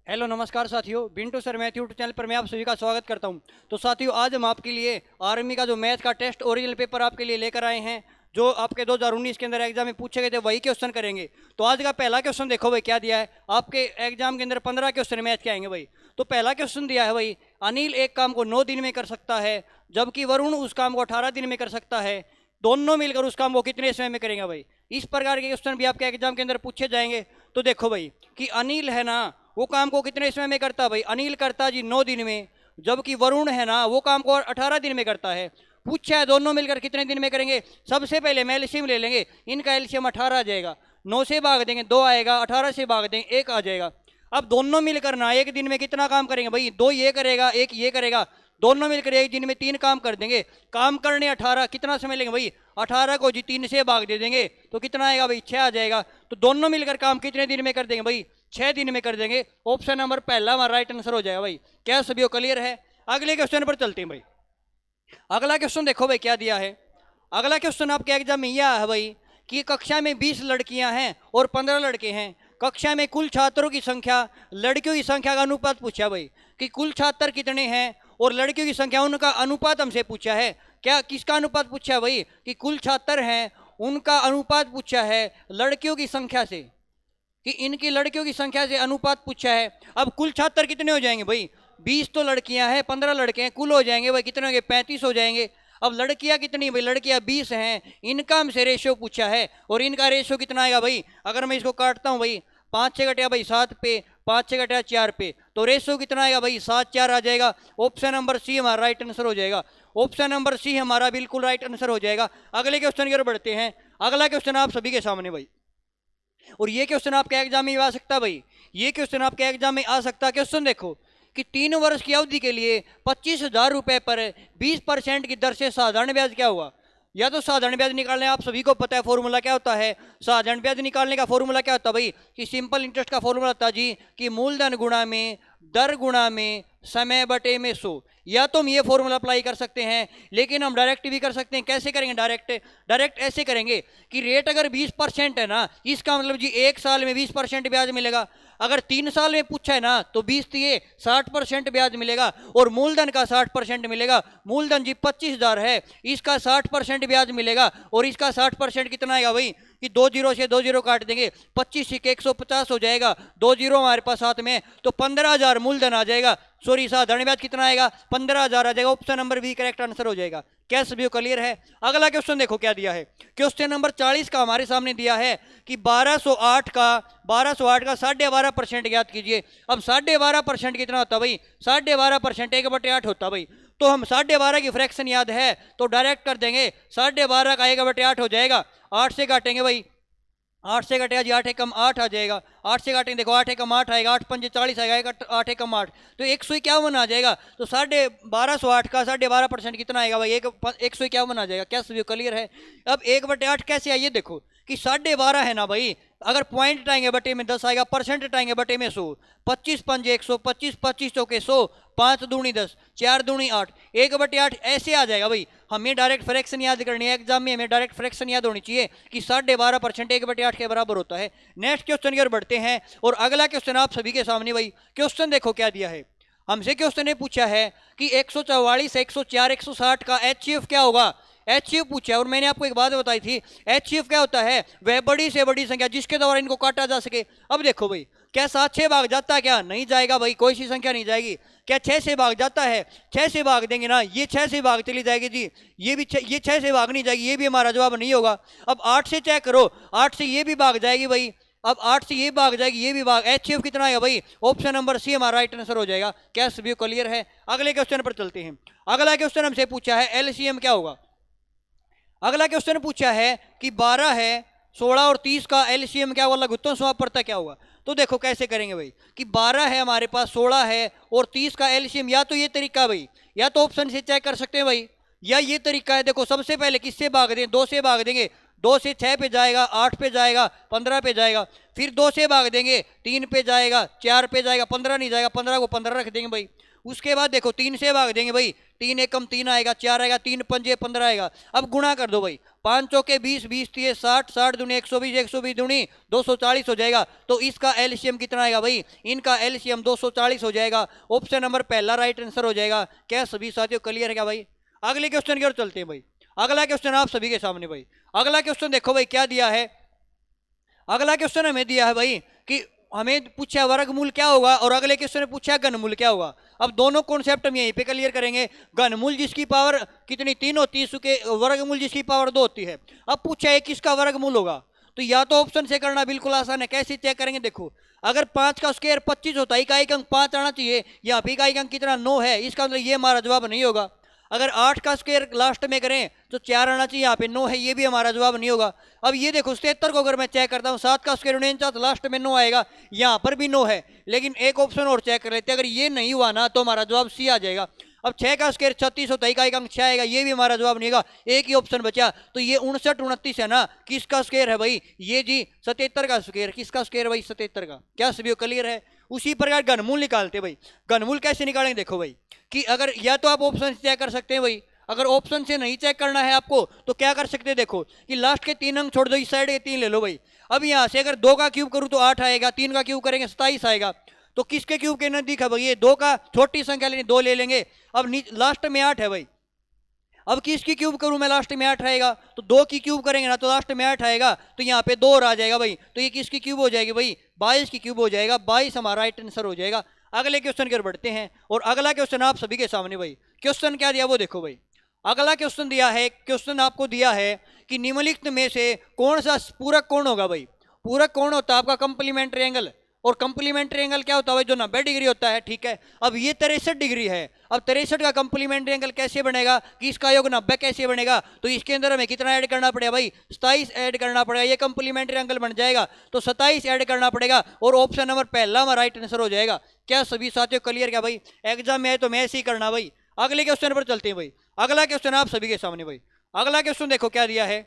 Hello नमस्कार साथियों, बिंटू sir math YouTube channel पर मैं आप सभी का स्वागत करता हूं। तो साथियों, आज हम आपके लिए आर्मी का जो मैथ का टेस्ट ओरिजिनल पेपर आपके लिए लेकर आए हैं, जो आपके 2019 के अंदर एग्जाम में पूछे गए थे, वही क्वेश्चन करेंगे। तो आज का पहला क्वेश्चन देखो भाई, क्या दिया है आपके एग्जाम के अंदर। 15 क्वेश्चन मैथ के आएंगे भाई। तो पहला क्वेश्चन दिया है भाई, अनिल एक काम को 9 दिन में कर सकता है, जबकि वरुण उस काम को 18 दिन में कर सकता है। दोनों मिलकर उस काम को कितने समय में करेंगे भाई। इस प्रकार के क्वेश्चन भी आपके एग्जाम के अंदर पूछे जाएंगे। तो देखो भाई कि अनिल है ना, वो काम को कितने समय में करता है भाई। अनिल करता जी 9 दिन में, जबकि वरुण है ना, वो काम को 18 दिन में करता है। पूछा है दोनों मिलकर कितने दिन में करेंगे। सबसे पहले मैं एलसीएम ले लेंगे, इनका एलसीएम 18 आ जाएगा। 9 से भाग देंगे 2 आएगा, 18 से भाग देंगे 1 आ जाएगा। अब दोनों मिलकर ना एक दिन में कितना काम करेंगे भाई। 2 ये करेगा, 1 ये करेगा, दोनों मिलकर एक दिन में 3 काम कर देंगे। काम करने 18, कितना समय लेंगे भाई। 18 को जी 3 से भाग दे देंगे तो कितना आएगा भाई, 6 आ जाएगा। तो दोनों मिलकर काम कितने दिन में कर देंगे भाई, 6 दिन में कर देंगे। ऑप्शन नंबर पहला हमारा राइट आंसर हो जाएगा भाई। क्या सभी क्लियर है। अगले क्वेश्चन पर चलते हैं भाई। अगला क्वेश्चन देखो भाई, क्या दिया है। अगला क्वेश्चन आपके एग्जाम में यह है भाई कि कक्षा में 20 लड़कियां हैं और 15 लड़के हैं। कक्षा में कुल छात्रों की संख्या, लड़कियों की संख्या का अनुपात पूछा भाई कि कुल छात्र कितने हैं और लड़कियों की संख्या, उनका अनुपात हमसे पूछा है। क्या किसका अनुपात पूछा है भाई, कि कुल छात्र हैं उनका अनुपात पूछा है लड़कियों की संख्या से, कि इनकी लड़कियों की संख्या से अनुपात पूछा है। अब कुल छात्र कितने हो जाएंगे भाई, 20 तो लड़कियां हैं, 15 लड़के हैं, कुल हो जाएंगे भाई कितने हो गए, 35 हो जाएंगे। अब लड़कियां कितनी भाई, लड़कियां 20 हैं, इनका हमसे रेशियो पूछा है और इनका रेशियो कितना आएगा भाई। अगर मैं इसको काटता हूं भाई, 5 से घटिया भाई 7 पे, 5 से घटिया 4 पे, तो रेशियो कितना आएगा भाई, 7-4 आ जाएगा। ऑप्शन नंबर सी हमारा राइट आंसर हो जाएगा। ऑप्शन नंबर सी हमारा बिल्कुल राइट आंसर हो जाएगा। अगले क्वेश्चन की ओर बढ़ते हैं। अगला क्वेश्चन आप सभी के सामने भाई, और ये क्वेश्चन आपके एग्जाम में आ सकता है भाई। ये क्वेश्चन आपके एग्जाम में आ सकता है। क्वेश्चन देखो कि 3 वर्ष की अवधि के लिए 25,000 रुपए पर 20% की दर से साधारण ब्याज क्या हुआ। या तो साधारण ब्याज निकालने, आप सभी को पता है फॉर्मूला क्या होता है। साधारण ब्याज निकालने का फॉर्मूला क्या होता है भाई, कि सिंपल इंटरेस्ट का फॉर्मूला होता है जी, कि मूलधन गुणा में दर गुणा में समय बटे में 100। या तो हम ये फॉर्मूला अप्लाई कर सकते हैं, लेकिन हम डायरेक्ट भी कर सकते हैं। कैसे करेंगे, डायरेक्ट ऐसे करेंगे कि रेट अगर 20% है ना, इसका मतलब जी 1 साल में 20% ब्याज मिलेगा। अगर 3 साल में पूछा है ना, तो 20 दिए 60% ब्याज मिलेगा और मूलधन का 60% मिलेगा। मूलधन जी 25,000 है, इसका 60% ब्याज मिलेगा और इसका 60% कितना आएगा भाई, कि 2 जीरो से 2 जीरो काट देंगे, 25 के 150 हो जाएगा, 2 जीरो हमारे पास साथ में, तो 15,000 मूलधन आ जाएगा। सॉरी, साधारण ब्याज कितना आएगा, 15,000 आ जाएगा। Option number B correct answer हो जाएगा। क्या सभी क्लियर है। अगला क्वेश्चन देखो क्या दिया है। क्वेश्चन नंबर 40 का हमारे सामने दिया है कि 1208 का 12.5% ज्ञात कीजिए। अब 12.5% कितना होता है भाई, 12.5% 1/8 होता है भाई। तो हम 12.5 की फ्रैक्शन याद है तो डायरेक्ट कर देंगे, 12.5 का 1/8 हो जाएगा। 8 से काटेंगे भाई, 8 से घटेगा जी 8 एकम 8 आ जाएगा। 8 से काटेंगे, देखो 8 एकम 8 आएगा, 8 पंजे 40 आएगा, 8 एकम 8 तो 151 आ जाएगा। तो 1208 का 12.5% कितना आएगा भाई, 151 आ जाएगा। क्या सभी क्लियर है। अब 1/8 कैसे आइए, देखो कि 12.5 है ना भाई, अगर पॉइंट हटाएंगे बटे में 10 आएगा, परसेंट हटाएंगे बटे में 100, 25 पंजे 100, 25 25 चौके 100, 5 दूनी 10, 4 दूनी 8, 1/8 ऐसे आ जाएगा भाई। हमें डायरेक्ट फ्रैक्शन याद करनी है, एग्जाम में हमें डायरेक्ट फ्रैक्शन याद होनी चाहिए कि 12.5% 1/8 के बराबर होता है। नेक्स्ट क्वेश्चन की ओर बढ़ते हैं, और अगला क्वेश्चन आप सभी के सामने भाई। क्वेश्चन देखो क्या दिया है। हमसे क्वेश्चन ने पूछा है कि 144, 104, 160 का HCF क्या होगा। HCF पूछा है, और मैंने आपको एक बात बताई थी, HCF क्या होता है, वह बड़ी से बड़ी संख्या जिसके द्वारा इनको काटा जा सके। अब देखो भाई, क्या 7 6 भाग जाता है, क्या नहीं जाएगा भाई, कोई सी संख्या नहीं जाएगी। क्या 6 से भाग जाता है, 6 से भाग देंगे ना, ये 6 से भाग चली जाएगी जी, ये भी ये 6 से भाग नहीं जाएगी, ये भी हमारा जवाब नहीं होगा। अब 8 से चेक करो, 8 से ये भी भाग जाएगी भाई, अब 8 से ये भाग जाएगी, ये भी भाग, HCF कितना आएगा भाई, ऑप्शन नंबर सी हमारा राइट आंसर हो जाएगा। क्या सभी क्लियर है। अगले क्वेश्चन पर चलते हैं। अगला क्वेश्चन हमसे पूछा है LCM क्या होगा। अगला क्वेश्चन पूछा है कि 12 है, 16 और 30 का LCM क्या होगा, लघुत्तम समापवर्तक क्या होगा। तो देखो कैसे करेंगे भाई, कि 12 है हमारे पास, 16 है और 30 का LCM, या तो ये तरीका भाई, या तो ऑप्शन से चेक कर सकते हैं भाई, या ये तरीका है। देखो सबसे पहले किससे भाग दें, 2 से भाग देंगे, 2 से 6 पे जाएगा, 8 पे जाएगा, 15 पे जाएगा, फिर 2 से भाग देंगे, 3 पे जाएगा, 4 पे जाएगा, 15 नहीं जाएगा, 15 को 15 रख देंगे भाई। उसके बाद देखो 3 से भाग देंगे भाई, 3 एकम 3 आएगा, 4 आएगा, 3 पंजे 15 आएगा। अब गुणा कर दो भाई, 5 चौके 20, 20 तीय 60, 60 दूनी 120, 120 दूनी 240 हो जाएगा। तो इसका एलसीएम कितना आएगा भाई? इनका एलसीएम 240 हो जाएगा। ऑप्शन नंबर पहला राइट आंसर हो जाएगा। क्या सभी साथियों क्लियर है क्या भाई? अगले क्वेश्चन की ओर चलते हैं भाई। अगला क्वेश्चन आप सभी के सामने भाई। अगला क्वेश्चन देखो भाई क्या दिया है। अगला क्वेश्चन हमें दिया है भाई कि हमें पूछा वर्गमूल क्या होगा और अगले क्वेश्चन में पूछा घनमूल क्या होगा। अब दोनों कॉन्सेप्ट हम यहीं पे क्लियर करेंगे। घनमूल जिसकी पावर कितनी 3 होती है, उसके वर्गमूल जिसकी पावर 2 होती है। अब पूछा है किसका वर्गमूल होगा, तो या तो ऑप्शन से करना बिल्कुल आसान है। कैसे चेक करेंगे? देखो, अगर 5 का स्क्वायर 25 होता है, इकाई अंक 5 आना चाहिए, यहाँ पे इकाई अंक कितना 9 है, इसका मतलब ये हमारा जवाब नहीं होगा। अगर 8 का स्क्वायर लास्ट में करें तो 4 आना चाहिए, यहाँ पे 9 है, ये भी हमारा जवाब नहीं होगा। अब ये देखो 77 को अगर मैं चेक करता हूँ, 7 का स्क्वायर 49 तो लास्ट में 9 आएगा, यहाँ पर भी 9 है। लेकिन एक ऑप्शन और चेक कर लेते हैं, अगर ये नहीं हुआ ना तो हमारा जवाब सी आ जाएगा। अब 6 का स्क्वायर 36 होता है, इकाई अंक 6 आएगा, ये भी हमारा जवाब नहीं होगा। एक ही ऑप्शन बचा, तो ये 59 29 है ना, किसका स्क्वायर है भाई? ये जी 77 का स्क्वायर। किसका स्क्वायर भाई? 77 का। क्या सभी क्लियर है? उसी प्रकार घनमूल निकालते भाई। घनमूल कैसे निकालेंगे? देखो भाई कि अगर या तो आप ऑप्शन से चेक कर सकते हैं भाई, अगर ऑप्शन से नहीं चेक करना है आपको तो क्या कर सकते हैं? देखो कि लास्ट के 3 अंक छोड़ दो, इस साइड के 3 ले लो भाई। अब यहां से अगर 2 का क्यूब करूं तो 8 आएगा, 3 का क्यूब करेंगे 27 आएगा। तो किसके क्यूब के नजदीक है भाई? ये 2 का छोटी संख्या लेनी, 2 ले लेंगे। अब लास्ट में 8 है भाई। अब किसकी क्यूब करूं मैं? लास्ट में 8 आएगा, तो 2 की क्यूब करेंगे ना तो लास्ट में 8 आएगा, तो यहाँ पे 2 और आ जाएगा भाई। तो ये किसकी क्यूब हो जाएगी भाई? 22 की क्यूब हो जाएगा। 22 हमारा राइट आंसर हो जाएगा। अगले क्वेश्चन की ओर बढ़ते हैं और अगला क्वेश्चन आप सभी के सामने भाई। क्वेश्चन क्या दिया वो देखो भाई। अगला क्वेश्चन दिया है, क्वेश्चन आपको दिया है कि निम्नलिखित में से कौन सा पूरक कोण होगा भाई? पूरक कोण होता है आपका कंप्लीमेंट्री एंगल, और कंप्लीमेंट्री एंगल क्या होता है भाई? जो 90 डिग्री होता है, ठीक है। अब ये 63 डिग्री है। अब 63 का कंप्लीमेंट्री एंगल कैसे बनेगा कि इसका योग 90 कैसे बनेगा? तो इसके अंदर हमें कितना ऐड करना पड़ेगा भाई? 27 ऐड करना पड़ेगा, ये कंप्लीमेंट्री एंगल बन जाएगा। तो 27 ऐड करना पड़ेगा और ऑप्शन नंबर पहला हमारा राइट आंसर हो जाएगा। क्या सभी साथियों क्लियर? क्या भाई एग्जाम में है तो मैं ऐसे ही करना भाई। अगले क्वेश्चन पर चलते हैं भाई। अगला क्वेश्चन आप सभी के सामने भाई। अगला क्वेश्चन देखो क्या दिया है।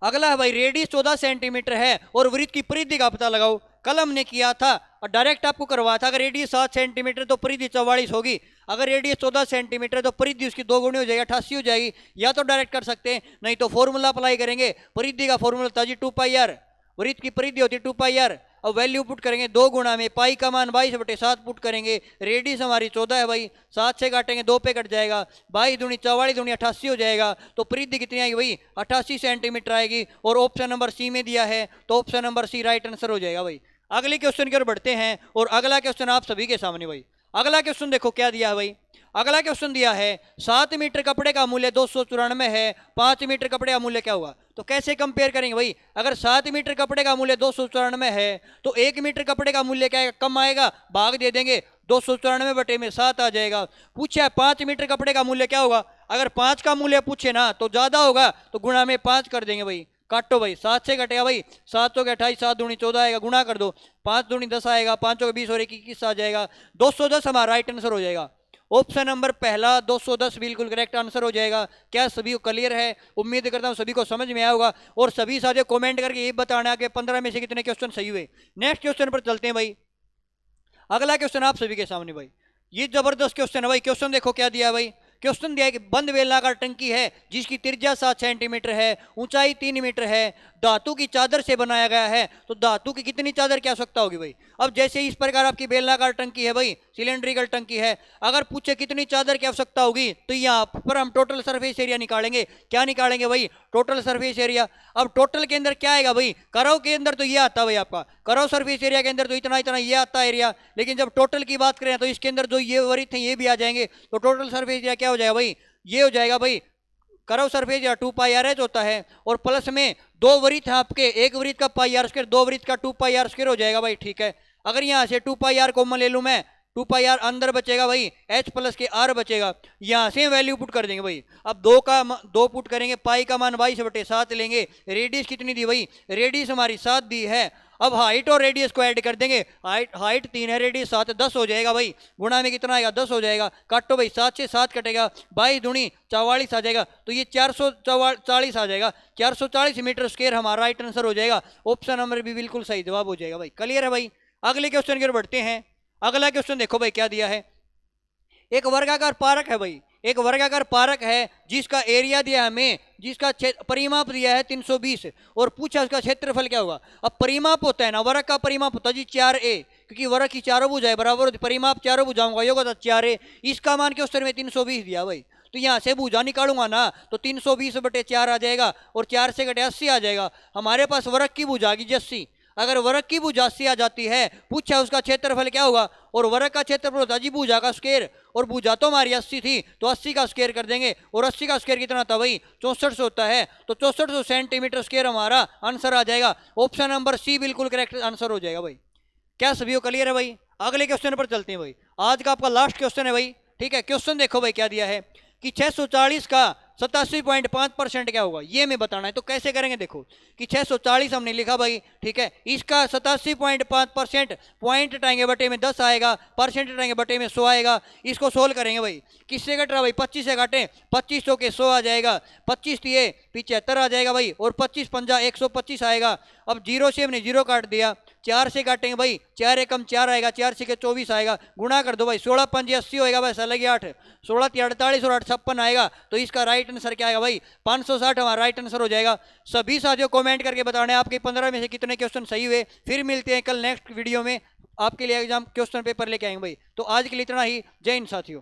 अगला है भाई, रेडियस 14 सेंटीमीटर है और वृत्त की परिधि का पता लगाओ। कल हमने किया था और डायरेक्ट आपको करवाया था, अगर रेडियस 7 सेंटीमीटर तो परिधि 44 होगी। अगर रेडियस 14 सेंटीमीटर तो परिधि उसकी 2 गुनी हो जाएगी, 88 हो जाएगी। या तो डायरेक्ट कर सकते हैं, नहीं तो फॉर्मूला अप्लाई करेंगे। परिधि का फॉर्मूला था जी 2πr, वृत्त की परिधि होती है 2πr। अब वैल्यू पुट करेंगे 2 गुणा में पाई का मान 22/7 पुट करेंगे। रेडियस हमारी 14 है भाई, 7 से काटेंगे 2 पे कट जाएगा, 22 दूनी 44 दूनी 88 हो जाएगा। तो परिधि कितनी आएगी भाई? 88 सेंटीमीटर आएगी। और ऑप्शन नंबर सी में दिया है, तो option number C right answer हो जाएगा भाई। अगले क्वेश्चन की ओर बढ़ते हैं और अगला क्वेश्चन आप सभी के सामने भाई। अगला क्वेश्चन देखो क्या दिया है भाई। अगला क्वेश्चन दिया है 7 मीटर कपड़े का मूल्य 294 है, 5 मीटर कपड़े का मूल्य क्या होगा? तो कैसे कंपेयर करेंगे भाई? अगर 7 मीटर कपड़े का मूल्य 294 है तो 1 मीटर कपड़े का मूल्य क्या आएगा? कम आएगा, भाग दे देंगे, 294/7 आ जाएगा। पूछा है 5 मीटर कपड़े का मूल्य क्या होगा? अगर 5 का मूल्य पूछे ना तो ज्यादा होगा, तो गुणा में 5 कर देंगे भाई। काटो भाई, 7 से कटेगा भाई, 7 चौके 28, 7 दूनी 14 आएगा, गुणा कर दो, 5 दूनी 10 आएगा, 5 चौके 20 और 21 आ जाएगा। 210 हमारा राइट आंसर हो जाएगा। ऑप्शन नंबर पहला 210 बिल्कुल करेक्ट आंसर हो जाएगा। क्या सभी को क्लियर है? उम्मीद करता हूं सभी को समझ में आया होगा। और सभी साथियों कमेंट करके ये बताना कि 15 में से कितने क्वेश्चन सही हुए। नेक्स्ट क्वेश्चन पर चलते हैं भाई। अगला क्वेश्चन आप सभी के सामने भाई, ये जबरदस्त क्वेश्चन है भाई। क्वेश्चन देखो क्या दिया है भाई। क्वेश्चन दिया है कि बंद बेलनाकार टंकी है जिसकी त्रिज्या 7 सेंटीमीटर है, ऊंचाई 3 मीटर है, धातु की चादर से बनाया गया है। तो धातु की कितनी चादर की आवश्यकता होगी भाई? अब जैसे इस प्रकार आपकी बेलनाकार टंकी है भाई, सिलेंड्रिकल टंकी है, अगर पूछे कितनी चादर की आवश्यकता होगी तो यहाँ पर हम टोटल सरफेस एरिया निकालेंगे। क्या निकालेंगे भाई? Total surface area. अब टोटल के अंदर क्या आएगा भाई? करव के अंदर तो ये आता है भाई, आपका करव सरफेस एरिया के अंदर तो इतना इतना ये आता है एरिया। लेकिन जब टोटल की बात करें तो इसके अंदर जो ये वृत्त हैं ये भी आ जाएंगे। तो टोटल सरफेस एरिया क्या हो जाएगा भाई? ये हो जाएगा भाई करव सरफेस या 2πr होता है, और प्लस में 2 वृत्त है आपके, एक वृत्त का πr², 2 वृत्त का 2πr² हो जाएगा भाई, ठीक है। अगर यहाँ से 2πr कॉमन ले लूं मैं, 2πr अंदर बचेगा भाई, h प्लस के r बचेगा, यहाँ से वैल्यू पुट कर देंगे भाई। अब 2 पुट करेंगे, पाई का मान 22/7 लेंगे। रेडियस कितनी दी भाई? रेडियस हमारी 7 दी है। अब हाइट और रेडियस को ऐड कर देंगे, हाइट 3 है, रेडियस 7 है, 10 हो जाएगा भाई। गुणा में कितना आएगा? 10 हो जाएगा। काटो भाई, 7 से 7 कटेगा, 22 दूनी 44 आ जाएगा। तो ये 440 आ जाएगा। 440 मीटर स्क्वायर हमारा राइट आंसर हो जाएगा। ऑप्शन नंबर भी बिल्कुल सही जवाब हो जाएगा भाई। क्लियर है भाई? अगले क्वेश्चन की ओर बढ़ते हैं। अगला क्वेश्चन देखो भाई क्या दिया है। एक वर्गाकार पार्क है भाई, एक वर्गाकार पारक है जिसका एरिया दिया हमें, जिसका परिमाप दिया है 320 और पूछा उसका क्षेत्रफल क्या होगा। अब परिमाप होता है ना, वर्ग का परिमाप होता है जी 4a, क्योंकि वर्ग की चारों भुजाएं बराबर होती, परिमाप चारों भुजाओं का योग होता है 4a। इसका मान क्वेश्चन में 320 दिया भाई, तो यहाँ से भुजा निकालूंगा ना तो 320/4 आ जाएगा और 4 से घटे 80 आ जाएगा। हमारे पास वर्ग की भुजा आ गई 80, अगर वर्ग की भुजा 80 आ जाती है, पूछा उसका क्षेत्रफल क्या होगा, और वर्ग का क्षेत्रफल होता है जी भुजा का स्क्वायर, और भुजा तो हमारी 80 थी तो 80 का स्क्वायर कर देंगे, और 80 का स्क्वायर कितना था भाई 6400 होता है, तो 6400 सेंटीमीटर स्क्वायर हमारा आंसर आ जाएगा। ऑप्शन नंबर सी बिल्कुल करेक्ट आंसर हो जाएगा भाई। क्या सभी को क्लियर है भाई? अगले क्वेश्चन पर चलते हैं भाई, आज का आपका लास्ट क्वेश्चन है भाई, ठीक है। क्वेश्चन देखो भाई क्या दिया है कि 640 का 87.5% क्या होगा, ये मैं बताना है। तो कैसे करेंगे, देखो कि 640 हमने लिखा भाई, ठीक है, इसका 87.5% पॉइंट हटाएंगे बटे में 10 आएगा, परसेंट हटाएंगे बटे में 100 आएगा। इसको सोल्व करेंगे भाई, किससे घट रहा भाई 25 से घटे, 25 तो के 100 आ जाएगा, 25 दिए 75 आ जाएगा भाई, और 25 पंजा 125 आएगा। अब जीरो से हमने जीरो काट दिया, 4 से काटेंगे भाई, 4 एकम 4 आएगा, 4 से के 24 आएगा, गुणा कर दो भाई, 16 पंजे 80 होएगा भाई, अलग 8, 16 48 और 8 56 आएगा। तो इसका राइट आंसर क्या आएगा भाई 560 हमारा राइट आंसर हो जाएगा। सभी साथियों कमेंट करके बताना है आपके 15 में से कितने क्वेश्चन सही हुए। फिर मिलते हैं कल नेक्स्ट वीडियो में, आपके लिए एग्जाम क्वेश्चन पेपर लेके आएंगे भाई। तो आज के लिए इतना ही, जय हिंद साथियों।